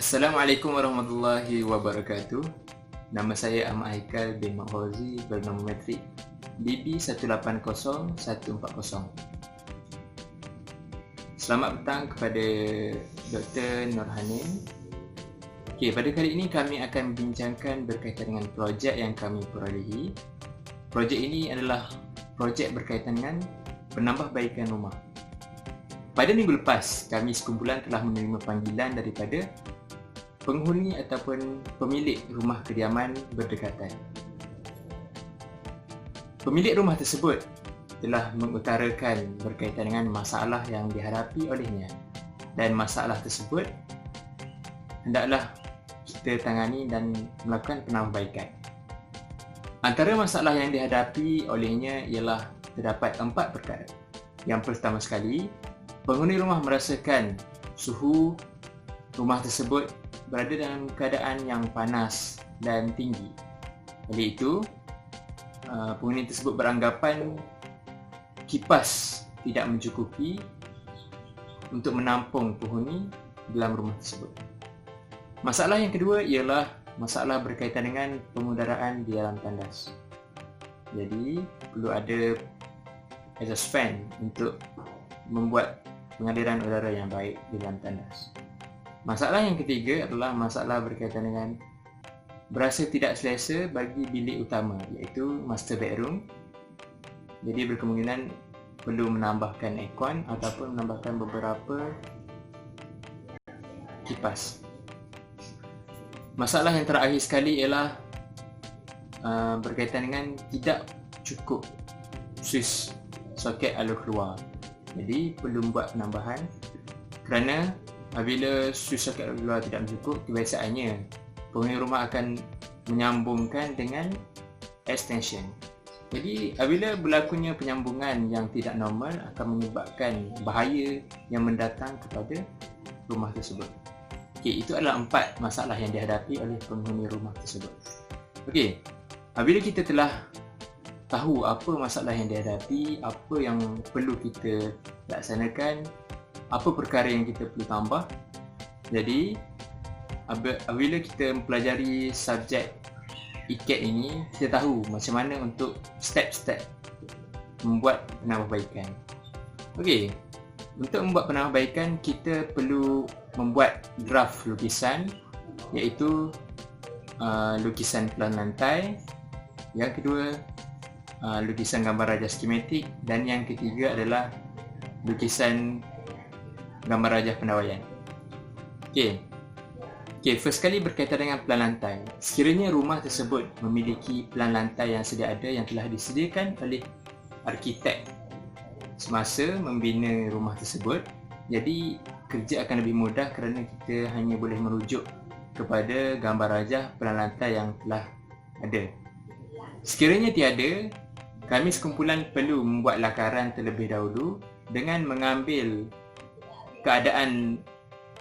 Assalamualaikum warahmatullahi wabarakatuh. Nama saya Ahmad Haikal bin Makhozi bernama metrik BB180140. Selamat petang kepada Dr. Nurhanin. Okey, pada kali ini kami akan membincangkan berkaitan dengan projek yang kami perolehi. Projek ini adalah projek berkaitan dengan penambahbaikan rumah. Pada minggu lepas, kami sekumpulan telah menerima panggilan daripada penghuni ataupun pemilik rumah kediaman berdekatan. Pemilik rumah tersebut telah mengutarakan berkaitan dengan masalah yang dihadapi olehnya, dan masalah tersebut hendaklah kita tangani dan melakukan penambahbaikan. Antara masalah yang dihadapi olehnya ialah terdapat 4 perkara. Yang pertama sekali, penghuni rumah merasakan suhu rumah tersebut berada dalam keadaan yang panas dan tinggi. Oleh itu, penghuni tersebut beranggapan kipas tidak mencukupi untuk menampung penghuni dalam rumah tersebut. Masalah yang kedua ialah masalah berkaitan dengan pengudaraan di dalam tandas. Jadi, perlu ada exhaust fan untuk membuat pengaliran udara yang baik di dalam tandas. Masalah yang ketiga adalah masalah berkaitan dengan berasa tidak selesa bagi bilik utama, iaitu master bedroom. Jadi berkemungkinan perlu menambahkan aircon ataupun menambahkan beberapa kipas. Masalah yang terakhir sekali ialah berkaitan dengan tidak cukup switch soket alur keluar. Jadi perlu buat penambahan, kerana apabila switch soket alur keluar tidak cukup, kebiasaannya penghuni rumah akan menyambungkan dengan extension. Jadi apabila berlakunya penyambungan yang tidak normal akan menyebabkan bahaya yang mendatang kepada rumah tersebut. Okey, itu adalah 4 masalah yang dihadapi oleh penghuni rumah tersebut. Okey, apabila kita telah tahu apa masalah yang dihadapi, apa yang perlu kita laksanakan, apa perkara yang kita perlu tambah. Jadi apabila kita mempelajari subjek ICAT ini, kita tahu macam mana untuk step-step membuat penambahbaikan. Okey, untuk membuat penambahbaikan kita perlu membuat draft lukisan, iaitu lukisan pelan lantai. Yang kedua, lukisan gambar rajah skematik, dan yang ketiga adalah lukisan gambar rajah pendawaian. Okey, first kali berkaitan dengan pelan lantai. Sekiranya rumah tersebut memiliki pelan lantai yang sedia ada yang telah disediakan oleh arkitek semasa membina rumah tersebut, jadi kerja akan lebih mudah kerana kita hanya boleh merujuk kepada gambar rajah pelan lantai yang telah ada. Sekiranya tiada, kami sekumpulan perlu membuat lakaran terlebih dahulu dengan mengambil keadaan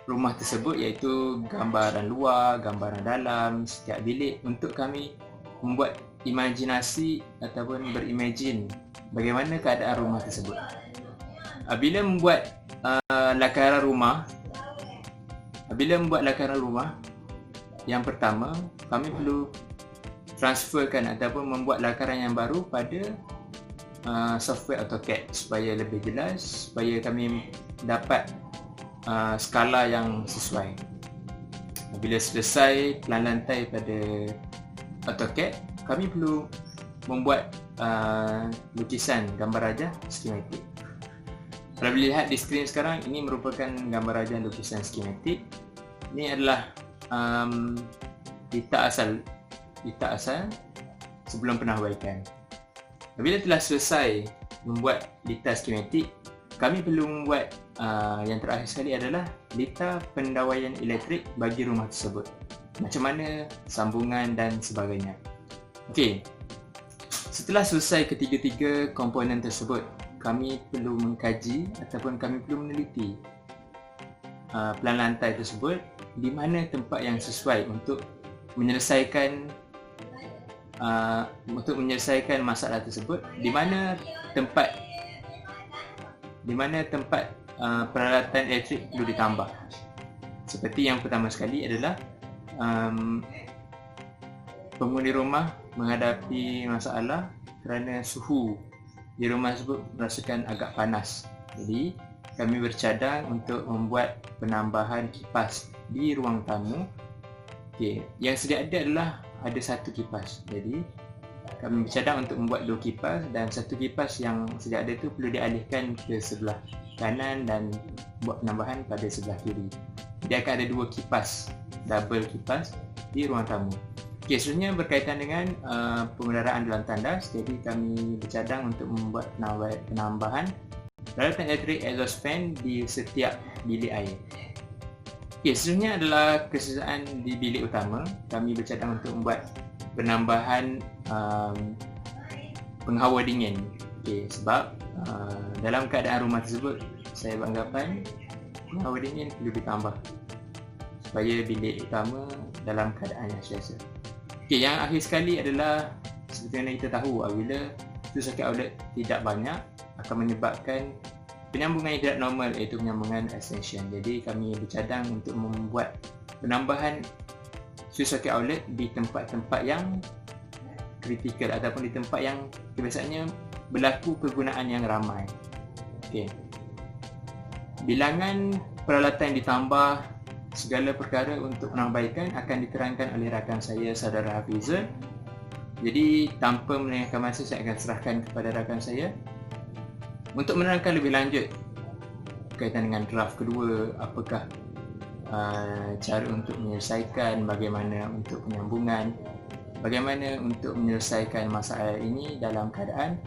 rumah tersebut, iaitu gambaran luar, gambaran dalam setiap bilik, untuk kami membuat imajinasi ataupun berimagine bagaimana keadaan rumah tersebut. Bila membuat lakaran rumah, yang pertama kami perlu transferkan ataupun membuat lakaran yang baru pada software AutoCAD supaya lebih jelas, supaya kami dapat skala yang sesuai. Bila selesai pelan lantai pada AutoCAD, kami perlu membuat lukisan gambar rajah skematik. Kalau boleh lihat di skrin sekarang, ini merupakan gambar rajah lukisan skematik. Ini adalah litak asal sebelum penambahbaikan. Apabila telah selesai membuat litar skematik, kami perlu membuat yang terakhir sekali adalah litar pendawaian elektrik bagi rumah tersebut. Macam mana sambungan dan sebagainya. Okey, setelah selesai ketiga-tiga komponen tersebut, kami perlu mengkaji ataupun kami perlu meneliti pelan lantai tersebut, di mana tempat yang sesuai untuk menyelesaikan masalah tersebut, di mana tempat peralatan elektrik perlu ditambah. Seperti yang pertama sekali adalah penghuni rumah menghadapi masalah kerana suhu di rumah tersebut merasakan agak panas. Jadi kami bercadang untuk membuat penambahan kipas di ruang tamu. Yang sedia ada adalah ada satu kipas. Jadi kami bercadang untuk membuat 2 kipas, dan satu kipas yang sedia ada itu perlu dialihkan ke sebelah kanan dan buat penambahan pada sebelah kiri. Jadi akan ada 2 kipas, double kipas di ruang tamu. Seterusnya berkaitan dengan pengedaraan dalam tandas. Jadi kami bercadang untuk membuat penambahan peralatan elektrik exhaust fan di setiap bilik air. Seterusnya adalah kesesaan di bilik utama. Kami bercadang untuk membuat penambahan penghawa dingin. Sebab dalam keadaan rumah tersebut, saya beranggapan penghawa dingin perlu ditambah supaya bilik utama dalam keadaan yang selesa. Yang akhir sekali adalah seperti mana kita tahu, apabila soket outlet tidak banyak akan menyebabkan penyambungan yang tidak normal, iaitu penyambungan extension. Jadi kami bercadang untuk membuat penambahan soket outlet di tempat-tempat yang kritikal ataupun di tempat yang biasanya berlaku kegunaan yang ramai. Bilangan peralatan yang ditambah, segala perkara untuk penambahkan akan diterangkan oleh rakan saya, saudara Hafizul. Jadi tanpa melengahkan masa, saya akan serahkan kepada rakan saya untuk menerangkan lebih lanjut berkaitan dengan draft kedua, apakah cara untuk menyelesaikan, bagaimana untuk penyambungan, bagaimana untuk menyelesaikan masalah ini dalam keadaan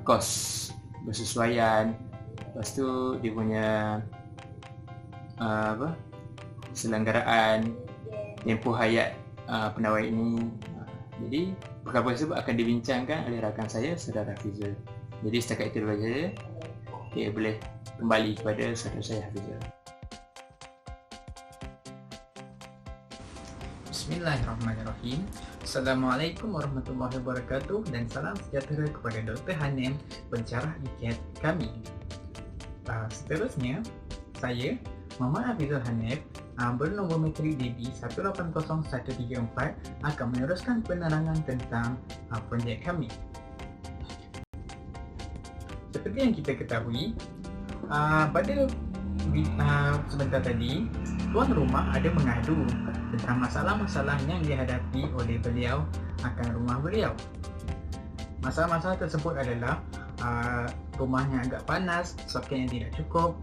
kos bersesuaian. Lepas tu dia punya selenggaraan, tempoh hayat penawar ini. Jadi perkara tersebut akan dibincangkan oleh rakan saya, saudara Hafizul. Jadi setakat itu dulu saja. Boleh kembali kepada saudara saya, Hafizul. Bismillahirrahmanirrahim. Assalamualaikum warahmatullahi wabarakatuh, dan salam sejahtera kepada Dr. Hanim, pensyarah IKED kami. Seterusnya, saya Muhammad Hafizul Hanif bernombor metrik DB 180134 akan meneruskan penerangan tentang projek kami. Seperti yang kita ketahui, pada sebentar tadi, tuan rumah ada mengadu tentang masalah-masalah yang dihadapi oleh beliau akan rumah beliau. Masalah-masalah tersebut adalah rumahnya agak panas, soket yang tidak cukup,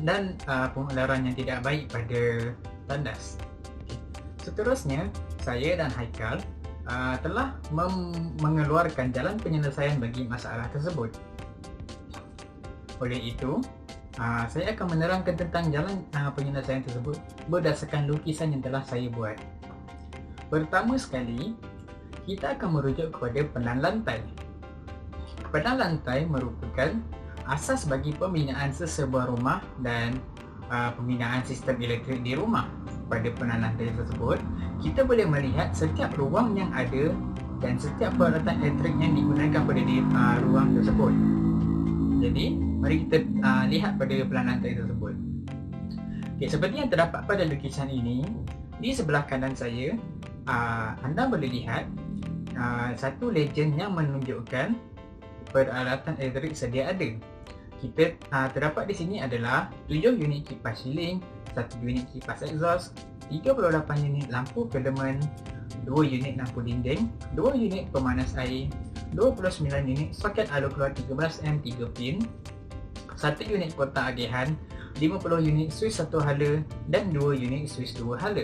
dan pengularan yang tidak baik pada tandas. Seterusnya, saya dan Haikal telah mengeluarkan jalan penyelesaian bagi masalah tersebut. Oleh itu, saya akan menerangkan tentang jalan penyelesaian tersebut berdasarkan lukisan yang telah saya buat. Pertama sekali, kita akan merujuk kepada pelan lantai. Pelan lantai merupakan asas bagi pembinaan sesebuah rumah dan pembinaan sistem elektrik di rumah. Pada pelan lantai tersebut, kita boleh melihat setiap ruang yang ada dan setiap peralatan elektrik yang digunakan pada ruang tersebut. Jadi, mari kita lihat pada pelan lantai tersebut. Seperti yang terdapat pada lukisan ini, di sebelah kanan saya, anda boleh lihat satu legend yang menunjukkan peralatan elektrik sedia ada. Kita terdapat di sini adalah 7 unit kipas siling, 1 unit kipas exhaust, 38 unit lampu filament, 2 unit lampu dinding, 2 unit pemanas air, 29 unit soket alur keluar 13M 3 pin, 1 unit kotak agihan, 50 unit suis 1 hala dan 2 unit suis 2 hala.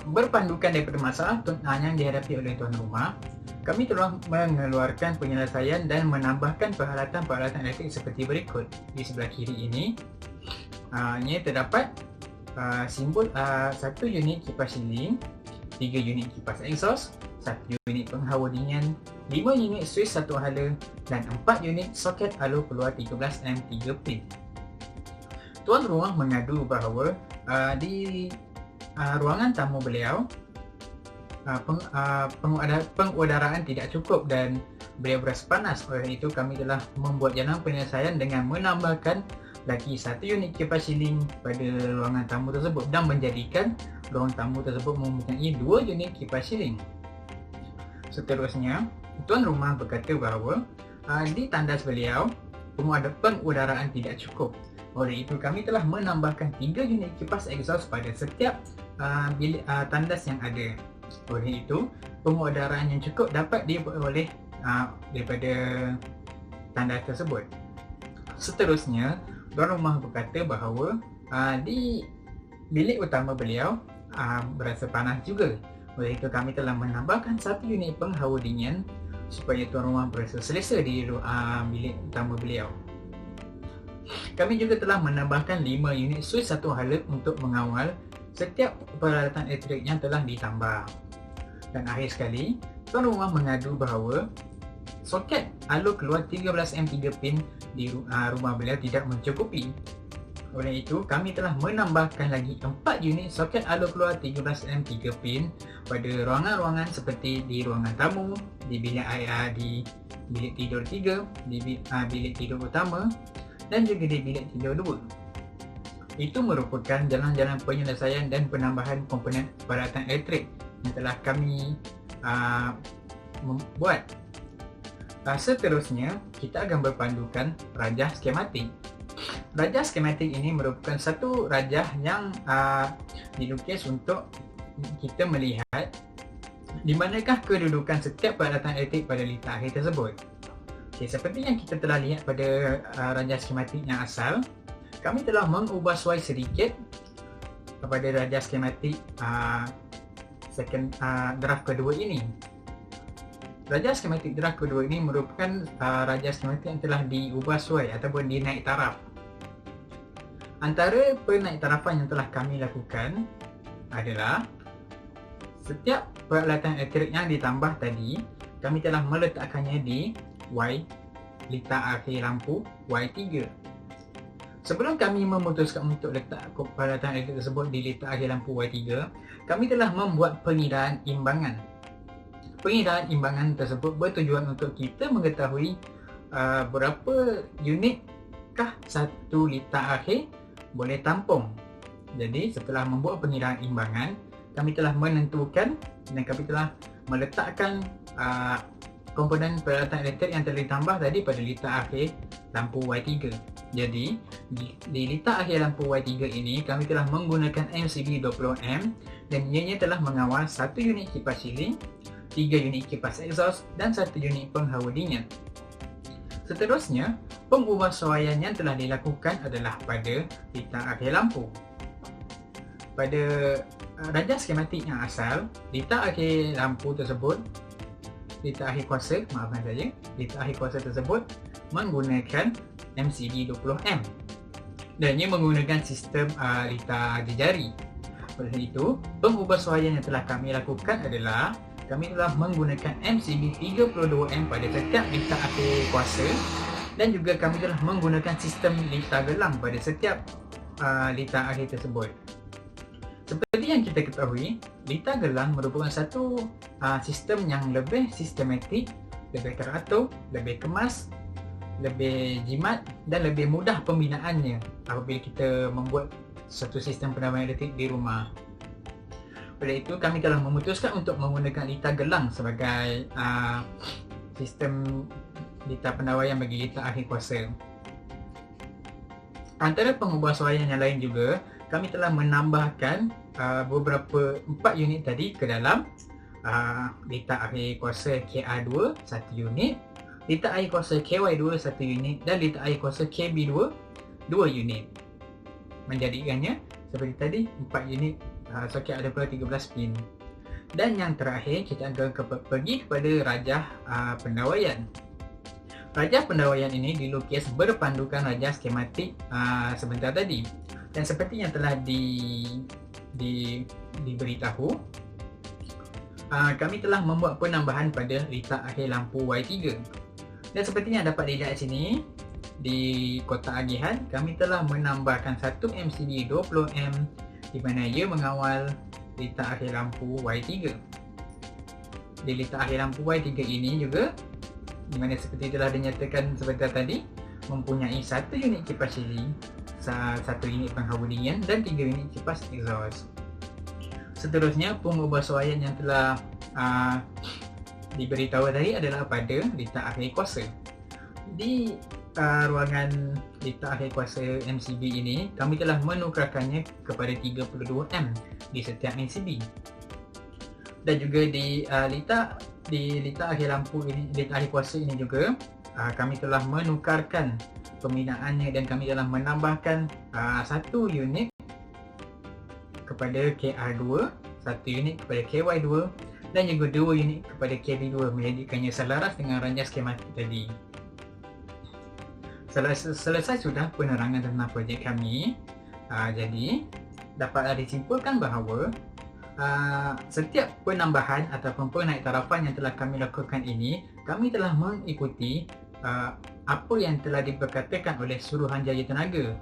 Berpandukan daripada masalah yang dihadapi oleh tuan rumah, kami telah mengeluarkan penyelesaian dan menambahkan peralatan-peralatan elektrik seperti berikut. Di sebelah kiri ini, terdapat simbol 1 unit kipas siling, 3 unit kipas exhaust, 1 unit penghawa dingin, 5 unit suis 1 hala dan 4 unit soket alur keluar 13M 3 pin. Tuan rumah mengadu bahawa di ruangan tamu beliau pengudaraan tidak cukup dan beliau berasa panas. Oleh itu kami telah membuat jalan penyelesaian dengan menambahkan lagi 1 unit kipas siling pada ruangan tamu tersebut dan menjadikan ruang tamu tersebut mempunyai 2 unit kipas siling. Seterusnya, tuan rumah berkata bahawa di tandas beliau pengudaraan tidak cukup. Oleh itu kami telah menambahkan 3 unit kipas exhaust pada setiap bilik tandas yang ada. Oleh itu, pengudaraan yang cukup dapat diperoleh daripada tandas tersebut. Seterusnya, tuan rumah berkata bahawa di bilik utama beliau berasa panas juga. Oleh itu kami telah menambahkan 1 unit penghawa dingin supaya tuan rumah berasa selesa di bilik utama beliau. Kami juga telah menambahkan 5 unit suis satu hala untuk mengawal setiap peralatan elektrik yang telah ditambah. Dan akhir sekali, tuan rumah mengadu bahawa soket alur keluar 13M 3 pin di rumah beliau tidak mencukupi. Oleh itu, kami telah menambahkan lagi 4 unit soket alur keluar 13M 3 pin pada ruangan-ruangan seperti di ruangan tamu, di bilik di bilik tidur 3, di bilik tidur utama dan juga di bilik tidur 2. Itu merupakan jalan-jalan penyelesaian dan penambahan komponen peralatan elektrik yang telah kami membuat. Seterusnya, kita akan berpandukan rajah skematik. Rajah skematik ini merupakan satu rajah yang dilukis untuk kita melihat di manakah kedudukan setiap peralatan elektrik pada litar akhir tersebut. Okay, seperti yang kita telah lihat pada rajah skematik yang asal, kami telah mengubah suai sedikit kepada rajah skematik draft kedua ini. Rajah skematik draft kedua ini merupakan rajah skematik yang telah diubah suai ataupun dinaik taraf. Antara penaik tarafan yang telah kami lakukan adalah setiap peralatan elektrik yang ditambah tadi, kami telah meletakkannya di Y, litar akhir lampu Y3. Sebelum kami memutuskan untuk letak peralatan elektrik tersebut di litar akhir lampu Y3, kami telah membuat pengiraan imbangan. Pengiraan imbangan tersebut bertujuan untuk kita mengetahui berapa unitkah satu litar akhir boleh tampung. Jadi setelah membuat pengiraan imbangan, kami telah menentukan dan kami telah meletakkan komponen peralatan elektrik yang telah ditambah tadi pada litar akhir lampu Y3. Jadi di litar akhir lampu Y3 ini kami telah menggunakan MCB 20M dan ianya telah mengawal 1 unit kipas siling, 3 unit kipas exhaust dan 1 unit penghawa dingin. Seterusnya, pengubahsuaian yang telah dilakukan adalah pada litar akhir lampu. Pada rajah skematik yang asal, litar akhir lampu tersebut, litar akhir kuasa, maafkan saya, litar akhir kuasa tersebut menggunakan MCB 20M dan ia menggunakan sistem litar jejari. Oleh itu, pengubahsuaian yang telah kami lakukan adalah kami telah menggunakan MCB 32M pada setiap litar akhir kuasa dan juga kami telah menggunakan sistem litar gelang pada setiap litar akhir tersebut. Seperti yang kita ketahui, litar gelang merupakan satu sistem yang lebih sistematik, lebih teratur, lebih kemas, lebih jimat dan lebih mudah pembinaannya apabila kita membuat satu sistem pendamaian elektrik di rumah. Oleh itu, kami telah memutuskan untuk menggunakan litar gelang sebagai sistem litar pendawaian bagi litar akhir kuasa. Antara pengubahsuaian yang lain juga, kami telah menambahkan beberapa 4 unit tadi ke dalam litar akhir kuasa KA2 1 unit, litar akhir kuasa KY2 1 unit dan litar akhir kuasa KB2 2 unit. Menjadikannya seperti tadi 4 unit soket ada pula 13 pin. Dan yang terakhir, kita akan pergi kepada rajah pendawaian. Rajah pendawaian ini dilukis berpandukan rajah skematik sebentar tadi. Dan seperti yang telah diberitahu, kami telah membuat penambahan pada litar akhir lampu Y3. Dan seperti yang dapat dilihat sini, di kotak agihan, kami telah menambahkan satu MCB 20M di mana ia mengawal litar akhir lampu Y3. Di litar akhir lampu Y3 ini juga, di mana seperti telah dinyatakan sebentar tadi, mempunyai 1 unit kipas siling, 1 unit penghawa dingin dan 3 unit kipas exhaust. Seterusnya, pengubahsuaian yang telah diberitahu tadi adalah pada letak akhir kuasa. Di ruangan letak akhir kuasa MCB ini, kami telah menukarkannya kepada 32M di setiap MCB. Dan juga di letak akhir lampu ini, letak akhir kuasa ini juga, kami telah menukarkan pembinaannya dan kami telah menambahkan 1 unit kepada KR2, 1 unit kepada KY2 dan juga 2 unit kepada KB2, menjadikannya selaras dengan ranjang skematik tadi. Selesai sudah penerangan tentang projek kami. Jadi dapat disimpulkan bahawa setiap penambahan ataupun penaiktarafan yang telah kami lakukan ini, kami telah mengikuti apa yang telah diperkatakan oleh Suruhanjaya Tenaga,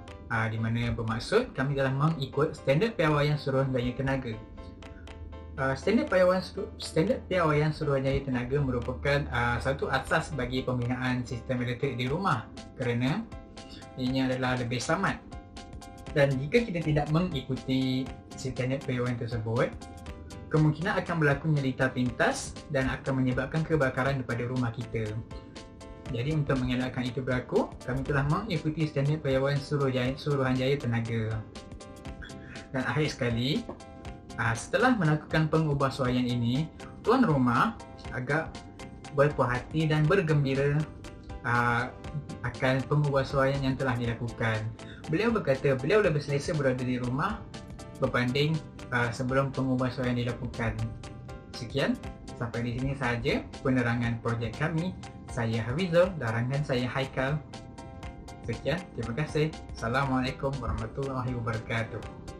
di mana bermaksud kami telah mengikut standard piawaian Suruhanjaya Tenaga. Standard piawaian Suruhanjaya Tenaga merupakan satu asas bagi pembinaan sistem elektrik di rumah kerana ini adalah lebih selamat. Dan jika kita tidak mengikuti standard piawaian tersebut, kemungkinan akan berlakunya litar pintas dan akan menyebabkan kebakaran daripada rumah kita. Jadi untuk mengelakkan itu berlaku, kami telah mengikuti standard piawaian Suruhanjaya Tenaga. Dan akhir sekali, setelah melakukan pengubahsuaian ini, tuan rumah agak berpuas hati dan bergembira akan pengubahsuaian yang telah dilakukan. Beliau berkata beliau lebih selesa berada di rumah berbanding sebelum pengubahsuaian dilakukan. Sekian, sampai di sini sahaja penerangan projek kami. Saya Hafizul dan rakan saya Haikal. Sekian, terima kasih. Assalamualaikum warahmatullahi wabarakatuh.